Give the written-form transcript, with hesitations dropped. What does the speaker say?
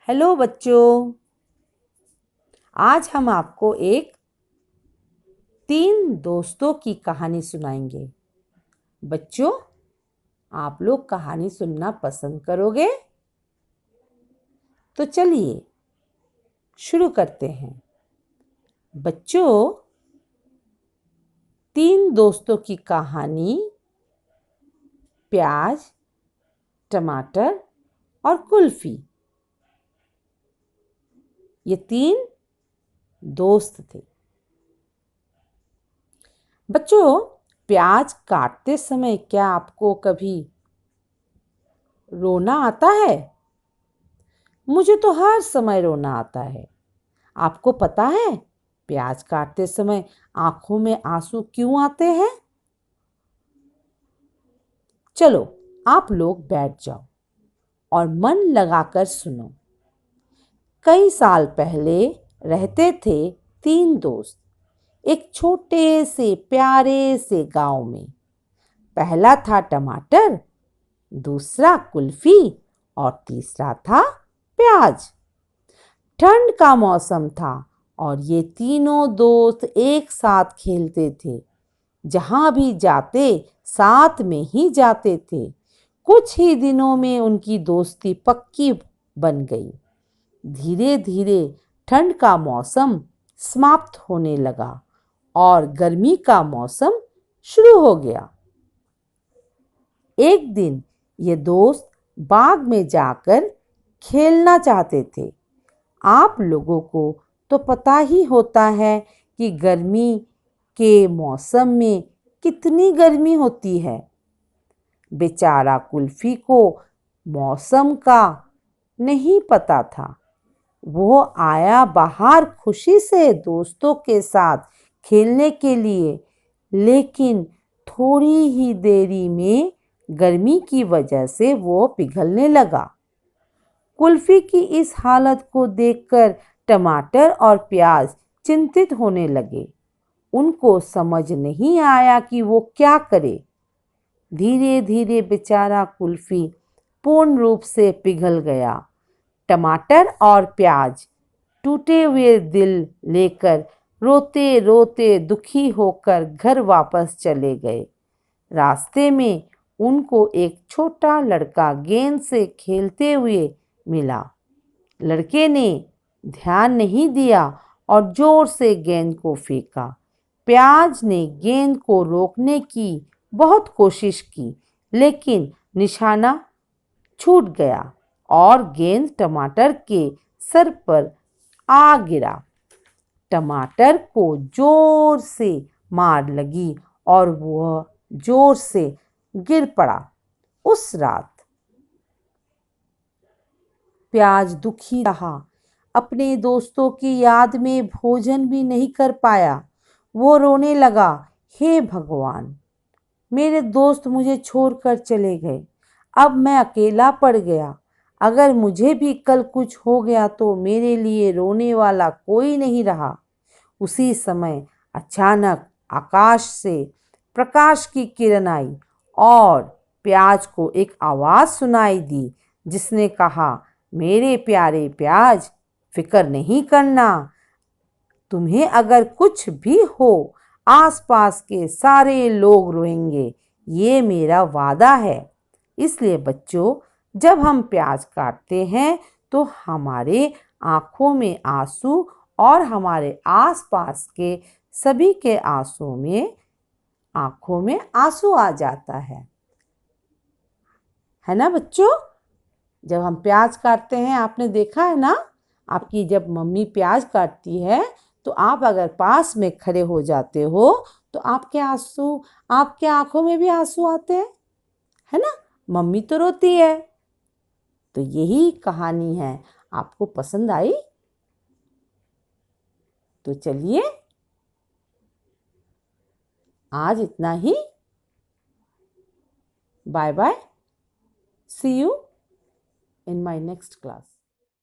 Hello बच्चों, आज हम आपको एक 3 दोस्तों की कहानी सुनाएंगे। बच्चों, आप लोग कहानी सुनना पसंद करोगे? तो चलिए शुरू करते हैं। बच्चों, 3 दोस्तों की कहानी प्याज, टमाटर और कुल्फी। ये 3 दोस्त थे। बच्चों, प्याज काटते समय क्या आपको कभी रोना आता है? मुझे तो हर समय रोना आता है। आपको पता है प्याज काटते समय आंखों में आंसू क्यों आते हैं? चलो, आप लोग बैठ जाओ और मन लगाकर सुनो। कई साल पहले रहते थे 3 दोस्त एक छोटे से प्यारे से गांव में। पहला था टमाटर, दूसरा कुल्फी और तीसरा था प्याज। ठंड का मौसम था और ये तीनों दोस्त एक साथ खेलते थे। जहां भी जाते साथ में ही जाते थे। कुछ ही दिनों में उनकी दोस्ती पक्की बन गई। धीरे धीरे ठंड का मौसम समाप्त होने लगा और गर्मी का मौसम शुरू हो गया। एक दिन ये दोस्त बाग में जाकर खेलना चाहते थे। आप लोगों को तो पता ही होता है कि गर्मी के मौसम में कितनी गर्मी होती है। बेचारा कुल्फी को मौसम का नहीं पता था। वो आया बाहर खुशी से दोस्तों के साथ खेलने के लिए, लेकिन थोड़ी ही देरी में गर्मी की वजह से वो पिघलने लगा। कुल्फी की इस हालत को देखकर टमाटर और प्याज चिंतित होने लगे। उनको समझ नहीं आया कि वो क्या करे। धीरे धीरे बेचारा कुल्फी पूर्ण रूप से पिघल गया। टमाटर और प्याज टूटे हुए दिल लेकर रोते रोते दुखी होकर घर वापस चले गए। रास्ते में उनको एक छोटा लड़का गेंद से खेलते हुए मिला। लड़के ने ध्यान नहीं दिया और जोर से गेंद को फेंका। प्याज ने गेंद को रोकने की बहुत कोशिश की, लेकिन निशाना छूट गया और गेंद टमाटर के सर पर आ गिरा। टमाटर को जोर से मार लगी और वह जोर से गिर पड़ा। उस रात प्याज दुखी रहा। अपने दोस्तों की याद में भोजन भी नहीं कर पाया। वो रोने लगा, हे भगवान, मेरे दोस्त मुझे छोड़कर चले गए। अब मैं अकेला पड़ गया। अगर मुझे भी कल कुछ हो गया तो मेरे लिए रोने वाला कोई नहीं रहा। उसी समय अचानक आकाश से प्रकाश की किरण आई और प्याज को एक आवाज़ सुनाई दी, जिसने कहा, मेरे प्यारे प्याज, फिक्र नहीं करना। तुम्हें अगर कुछ भी हो, आसपास के सारे लोग रोएंगे, ये मेरा वादा है। इसलिए बच्चों, जब हम प्याज काटते हैं तो हमारे आँखों में आंसू और हमारे आसपास के सभी के आँखों में आंसू आ जाता है ना बच्चों? जब हम प्याज काटते हैं, आपने देखा है ना, आपकी जब मम्मी प्याज काटती है तो आप अगर पास में खड़े हो जाते हो तो आपके आंखों में भी आंसू आते हैं, है ना? मम्मी तो रोती है। तो यही कहानी है। आपको पसंद आई? तो चलिए, आज इतना ही। Bye bye. See you in my next class.